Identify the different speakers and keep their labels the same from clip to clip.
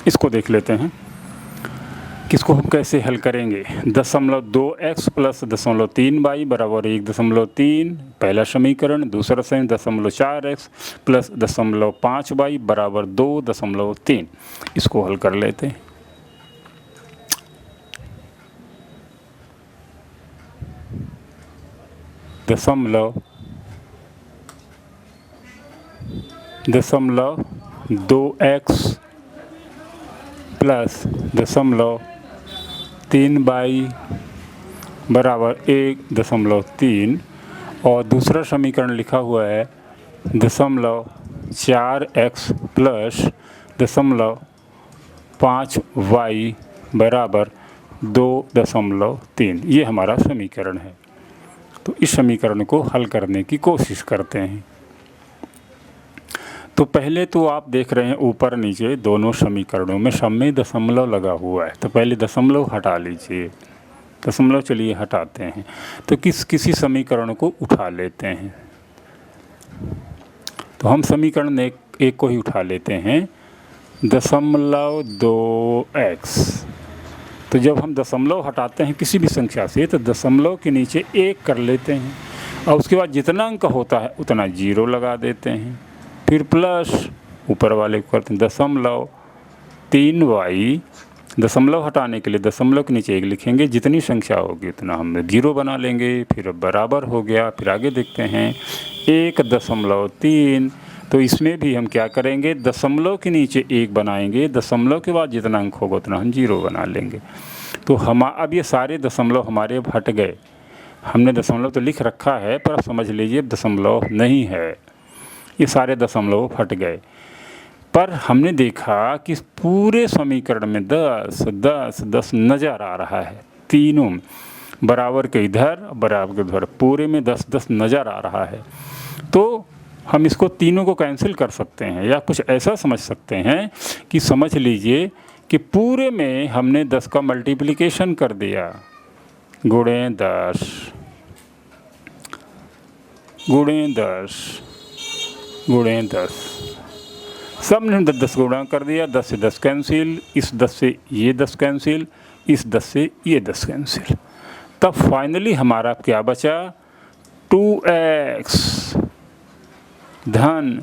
Speaker 1: इसको देख लेते हैं किसको हम कैसे हल करेंगे। 0.2x प्लस 0.3y बराबर 1.3 पहला समीकरण। दूसरा समीकरण 0.4x प्लस 0.5y बराबर 2.3। इसको हल कर लेते हैं। दशमलव 2x प्लस 0.3y बराबर 1.3 और दूसरा समीकरण लिखा हुआ है 0.4x प्लस 0.5y बराबर 2.3। ये हमारा समीकरण है। तो इस समीकरण को हल करने की कोशिश करते हैं। तो पहले तो आप देख रहे हैं ऊपर नीचे दोनों समीकरणों में सब में दशमलव लगा हुआ है, तो पहले दशमलव हटा लीजिए। दशमलव चलिए हटाते हैं, तो किसी समीकरण को उठा लेते हैं। तो हम समीकरण एक को ही उठा लेते हैं, 0.2x। तो जब हम दशमलव हटाते हैं किसी भी संख्या से तो दशमलव के नीचे 1 कर लेते हैं और उसके बाद जितना अंक होता है उतना 0 लगा देते हैं, फिर प्लस ऊपर वाले को करते हैं 0.3y। दशमलव हटाने के लिए दशमलव के नीचे 1 लिखेंगे, जितनी संख्या होगी उतना हम 0 बना लेंगे, फिर बराबर हो गया। फिर आगे देखते हैं 1.3। तो इसमें भी हम क्या करेंगे, दशमलव के नीचे 1 बनाएंगे, दशमलव के बाद जितना अंक होगा उतना हम 0 बना लेंगे। तो अब ये सारे दशमलव हमारे अब हट गए। हमने दशमलव तो लिख रखा है पर समझ लीजिए दशमलव नहीं है, ये सारे दशमलव हट गए। पर हमने देखा कि पूरे समीकरण में 10 10 10 नज़र आ रहा है। तीनों बराबर के इधर बराबर के उधर पूरे में 10 10 नज़र आ रहा है। तो हम इसको तीनों को कैंसिल कर सकते हैं या कुछ ऐसा समझ सकते हैं कि समझ लीजिए कि पूरे में हमने 10 का मल्टीप्लिकेशन कर दिया, गुणे 10 गुणे 10 गुणे 10, सब ने 10 गुणा कर दिया। 10 से 10 कैंसिल, इस 10 से ये 10 कैंसिल, इस 10 से ये 10 कैंसिल। तब फाइनली हमारा क्या बचा, 2x धन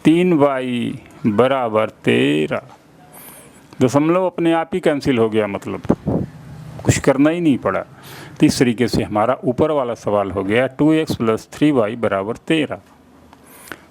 Speaker 1: 3y बराबर 13। दशमलव अपने आप ही कैंसिल हो गया, मतलब कुछ करना ही नहीं पड़ा। तो इस तरीके से हमारा ऊपर वाला सवाल हो गया 2x प्लस 3y बराबर 13।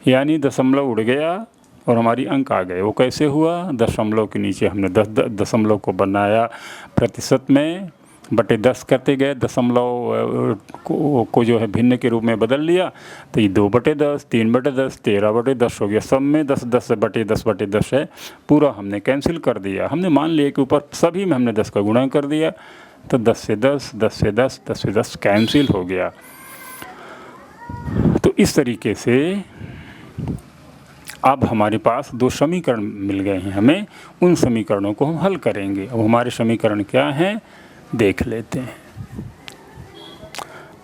Speaker 1: यानी दशमलव उड़ गया और हमारी अंक आ गए। वो कैसे हुआ, दशमलव के नीचे हमने 10 दशमलव को बनाया प्रतिशत में, बटे 10 करते गए, दशमलव को जो है भिन्न के रूप में बदल लिया। तो ये 2/10, 3/10, 13/10 हो गया। सब में 10 10 बटे 10 बटे 10 है, पूरा हमने कैंसिल कर दिया। हमने मान लिया कि ऊपर सभी में हमने 10 का गुणा कर दिया, तो 10 से 10, 10 से 10, 10 से 10 कैंसिल हो गया। तो इस तरीके से अब हमारे पास 2 समीकरण मिल गए हैं। हमें उन समीकरणों को हम हल करेंगे। अब हमारे समीकरण क्या हैं देख लेते हैं।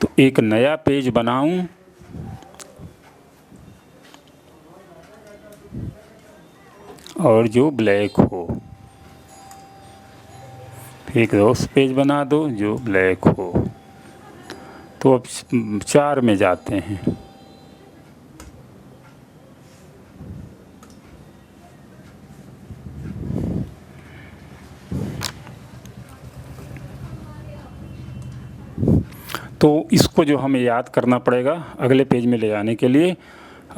Speaker 1: तो एक नया पेज बनाऊं और जो ब्लैक हो, फिर एक रोज पेज बना दो जो ब्लैक हो। तो अब 4 में जाते हैं। तो इसको जो हमें याद करना पड़ेगा अगले पेज में ले जाने के लिए,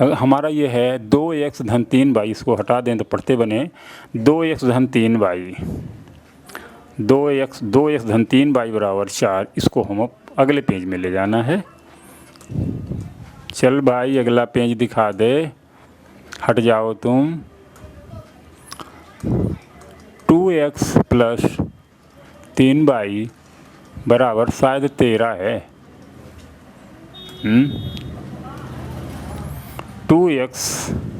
Speaker 1: हमारा ये है 2x धन 3y। इसको हटा दें तो पढ़ते बने 2x धन 3y, 2x धन 3y बराबर 4। इसको हम अगले पेज में ले जाना है। चल भाई अगला पेज दिखा दे, हट जाओ तुम। 2x प्लस 3y बराबर शायद 13 है। 2x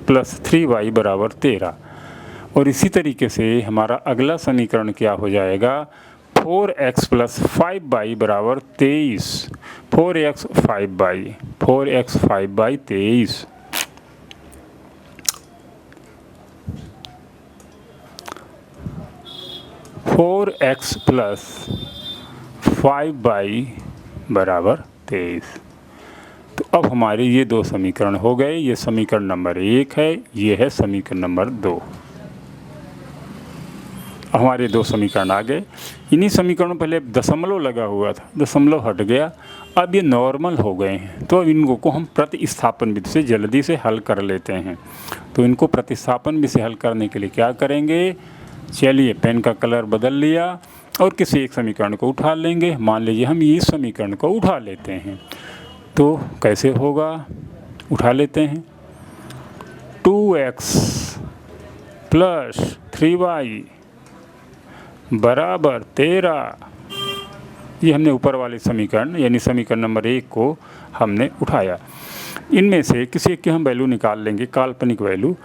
Speaker 1: प्लस 3y बराबर 13। और इसी तरीके से हमारा अगला समीकरण क्या हो जाएगा, 4x प्लस 5y बराबर 23। 4x 5y 23। 4x plus 5y बराबर 23। तो अब हमारे ये दो समीकरण हो गए। ये समीकरण नंबर 1 है, ये है समीकरण नंबर 2। हमारे दो समीकरण आ गए। इन्हीं समीकरणों पहले दशमलव लगा हुआ था, दशमलव हट गया, अब ये नॉर्मल हो गए हैं। तो अब इनको को हम प्रतिस्थापन विधि से जल्दी से हल कर लेते हैं। तो इनको प्रतिस्थापन विधि से हल करने के लिए क्या करेंगे, चलिए पेन का कलर बदल लिया और किसी एक समीकरण को उठा लेंगे। मान लीजिए हम इस समीकरण को उठा लेते हैं, तो कैसे होगा, उठा लेते हैं। 2x प्लस 3y बराबर 13। ये हमने ऊपर वाले समीकरण यानी समीकरण नंबर 1 को हमने उठाया। इनमें से किसी एक की हम वैल्यू निकाल लेंगे, काल्पनिक वैल्यू।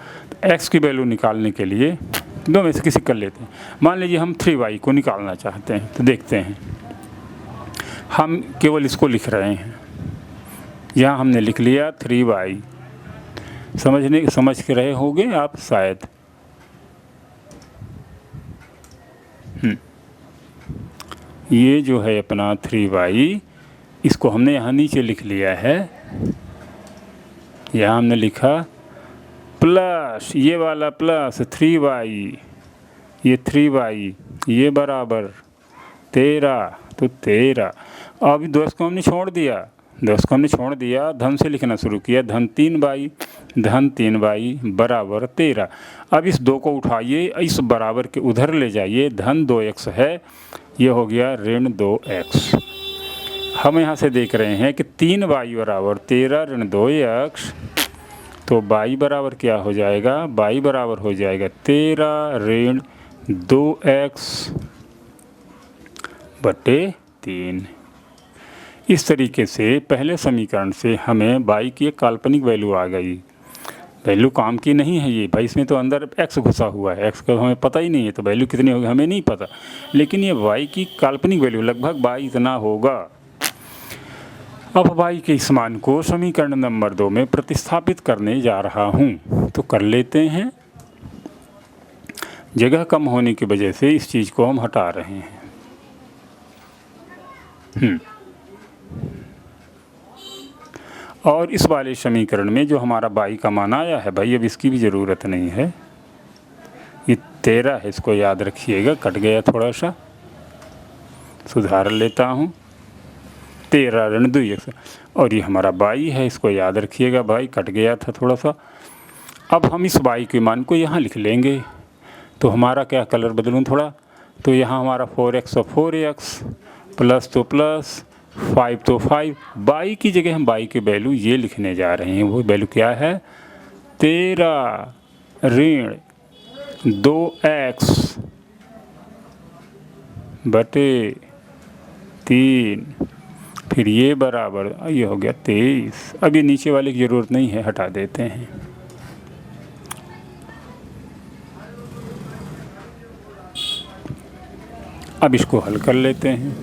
Speaker 1: x की वैल्यू निकालने के लिए दो में से किसी कर लेते हैं। मान लीजिए हम 3y को निकालना चाहते हैं, तो देखते हैं, हम केवल इसको लिख रहे हैं। यहाँ हमने लिख लिया 3y। समझ के रहे होंगे आप शायद। ये जो है अपना 3y, इसको हमने यहाँ नीचे लिख लिया है। यहाँ हमने लिखा प्लस ये वाला प्लस 3y, ये 3y ये बराबर 13। तो 13। अब 10 को हमने छोड़ दिया, 10 को हमने छोड़ दिया, धन से लिखना शुरू किया। धन 3y बराबर 13। अब इस 2 को उठाइए, इस बराबर के उधर ले जाइए। धन 2x है, ये हो गया ऋण 2x। हम यहाँ से देख रहे हैं कि 3y बराबर 13 ऋण 2x। तो y बराबर क्या हो जाएगा, y बराबर हो जाएगा 13 ऋण 2x बटे 3। इस तरीके से पहले समीकरण से हमें y की एक काल्पनिक वैल्यू आ गई। वैल्यू काम की नहीं है ये भाई, इसमें तो अंदर x घुसा हुआ है, x का हमें पता ही नहीं है, तो वैल्यू कितनी होगी हमें नहीं पता। लेकिन ये y की काल्पनिक वैल्यू लगभग y इतना होगा। अब y के इस मान को समीकरण नंबर 2 में प्रतिस्थापित करने जा रहा हूँ, तो कर लेते हैं। जगह कम होने की वजह से इस चीज़ को हम हटा रहे हैं। और इस वाले समीकरण में जो हमारा y का मान आया है भाई, अब इसकी भी ज़रूरत नहीं है। ये 13 है, इसको याद रखिएगा। कट गया, थोड़ा सा सुधार लेता हूँ। 13 ऋण 2x, और ये हमारा y है, इसको याद रखिएगा। y कट गया था थोड़ा सा। अब हम इस y के मान को यहाँ लिख लेंगे। तो हमारा क्या, कलर बदलूँ थोड़ा, तो यहाँ हमारा 4x और 4x प्लस तो प्लस 5 तो 5। y की जगह हम y की वैल्यू ये लिखने जा रहे हैं। वो वैल्यू क्या है, 13 ऋण 2x बटे 3। फिर ये बराबर, ये हो गया 23। अब ये नीचे वाले की ज़रूरत नहीं है, हटा देते हैं। अब इसको हल कर लेते हैं।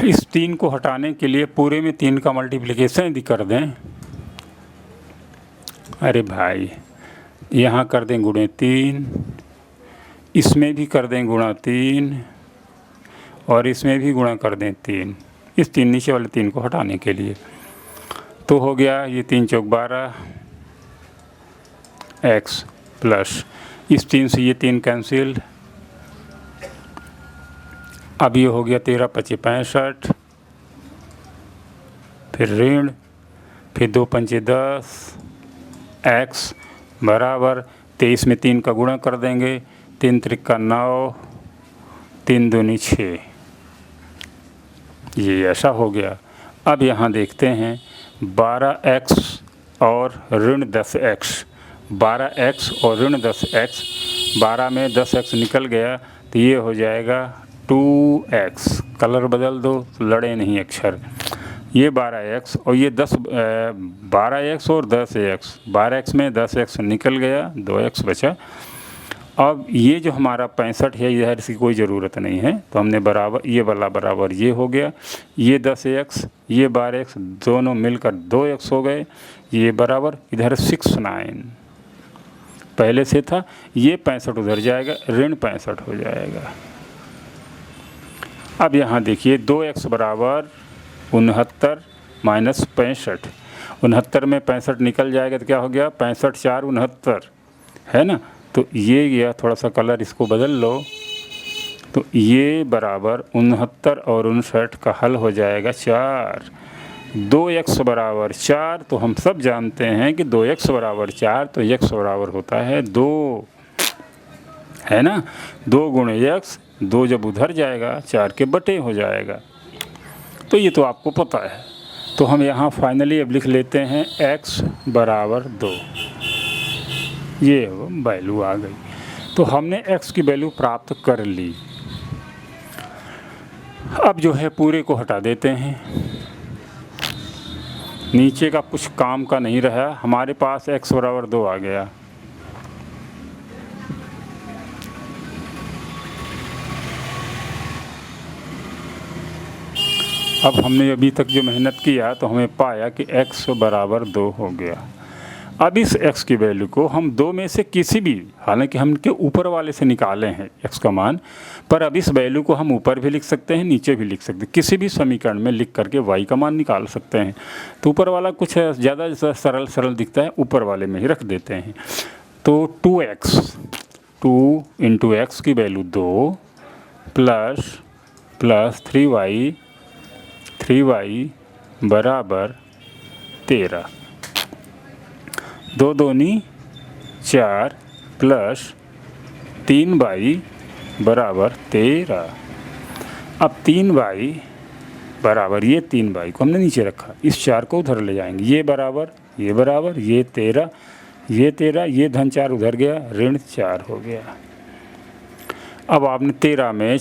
Speaker 1: इस 3 को हटाने के लिए पूरे में 3 का मल्टीप्लिकेशन यदि कर दें, अरे भाई यहाँ कर दें गुणे 3, इसमें भी कर दें गुणा 3, और इसमें भी गुणा कर दें 3। इस 3 नीचे वाले 3 को हटाने के लिए, तो हो गया ये 3 चौक 12 x प्लस इस 3 से ये 3 कैंसिल। अब ये हो गया 13 पचे 65, फिर ऋण, फिर 2 पंचे 10 x बराबर 23 में 3 का गुणा कर देंगे। 3 त्रिका 9, 3 दूनी 6। ये ऐसा हो गया। अब यहाँ देखते हैं 12x और ऋण 10x, 12x और ऋण 10x, 12 में 10x निकल गया, तो ये हो जाएगा 2x। कलर बदल दो, लड़े नहीं अक्षर। ये 12x और ये 12x और 10x, 12x में 10x निकल गया, 2x बचा। अब ये जो हमारा 65 है, इधर इसकी कोई ज़रूरत नहीं है, तो हमने बराबर ये वाला बराबर ये हो गया। ये 10x ये 12x दोनों मिलकर 2x हो गए। ये बराबर इधर 69 पहले से था, ये 65 उधर जाएगा, ऋण 65 हो जाएगा। अब यहाँ देखिए 2x बराबर 69 माइनस 65, 69 में 65 निकल जाएगा तो क्या हो गया, 65 4 69 है ना। तो ये गया, थोड़ा सा कलर इसको बदल लो, तो ये बराबर 69 और 59 का हल हो जाएगा 4। 2x बराबर 4, तो हम सब जानते हैं कि 2x बराबर 4, तो x बराबर होता है 2, है ना। 2 गुणे x, 2 जब उधर जाएगा 4 के बटे हो जाएगा, तो ये तो आपको पता है। तो हम यहाँ फाइनली अब लिख लेते हैं x बराबर 2, ये वैल्यू आ गई। तो हमने x की वैल्यू प्राप्त कर ली। अब जो है पूरे को हटा देते हैं, नीचे का कुछ काम का नहीं रहा, हमारे पास x बराबर 2 आ गया। अब हमने अभी तक जो मेहनत किया तो हमें पाया कि x बराबर 2 हो गया। अब इस x की वैल्यू को हम 2 में से किसी भी, हालांकि हम के ऊपर वाले से निकाले हैं x का मान, पर अब इस वैल्यू को हम ऊपर भी लिख सकते हैं, नीचे भी लिख सकते हैं, किसी भी समीकरण में लिख करके y का मान निकाल सकते हैं। तो ऊपर वाला कुछ ज़्यादा सरल दिखता है, ऊपर वाले में ही रख देते हैं। तो 2x, 2 इंटू एक्स की वैल्यू 2 प्लस 3y बराबर 13, 2 दूनी 4 प्लस 3y बराबर 13। अब 3y बराबर, ये 3y को हमने नीचे रखा, इस 4 को उधर ले जाएंगे, ये बराबर ये 13, ये 13, ये धन 4 उधर गया, ऋण 4 हो गया। अब आपने 13 में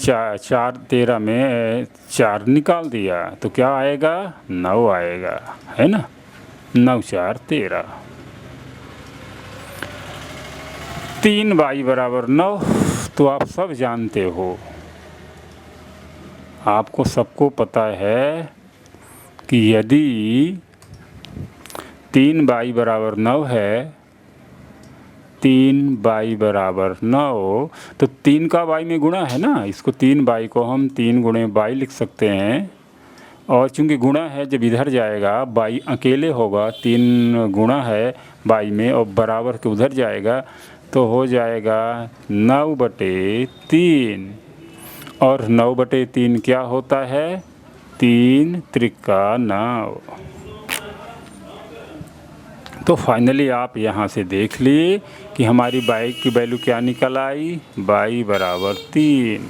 Speaker 1: 4 निकाल दिया तो क्या आएगा, 9 आएगा, है ना। 9 4 13, 3y बराबर 9। तो आप सब जानते हो, आपको सबको पता है कि यदि 3y बराबर 9 है, 3y बराबर 9, तो 3 का y में गुणा है ना, इसको 3y को हम 3 गुणे y लिख सकते हैं। और चूंकि गुणा है, जब इधर जाएगा y अकेले होगा, 3 गुणा है y में और बराबर के उधर जाएगा, तो हो जाएगा 9/3। और 9/3 क्या होता है, 3 त्रिका 9। तो फाइनली आप यहाँ से देख लिए कि हमारी y की वैल्यू क्या निकल आई, y बराबर 3।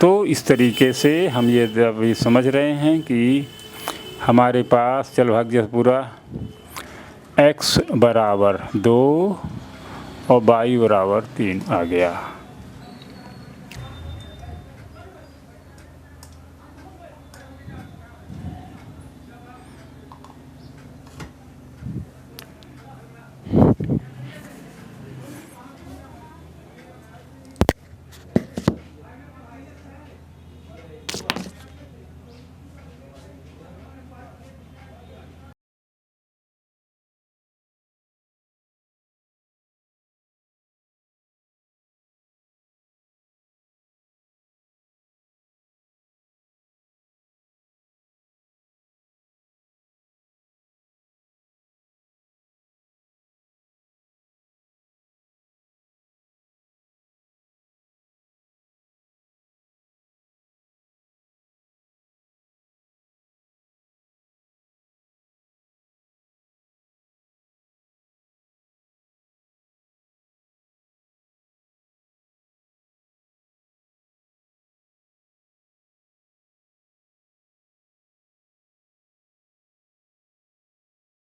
Speaker 1: तो इस तरीके से हम ये अभी समझ रहे हैं कि हमारे पास चल भाग्य पूरा x बराबर 2 और y बराबर 3 आ गया।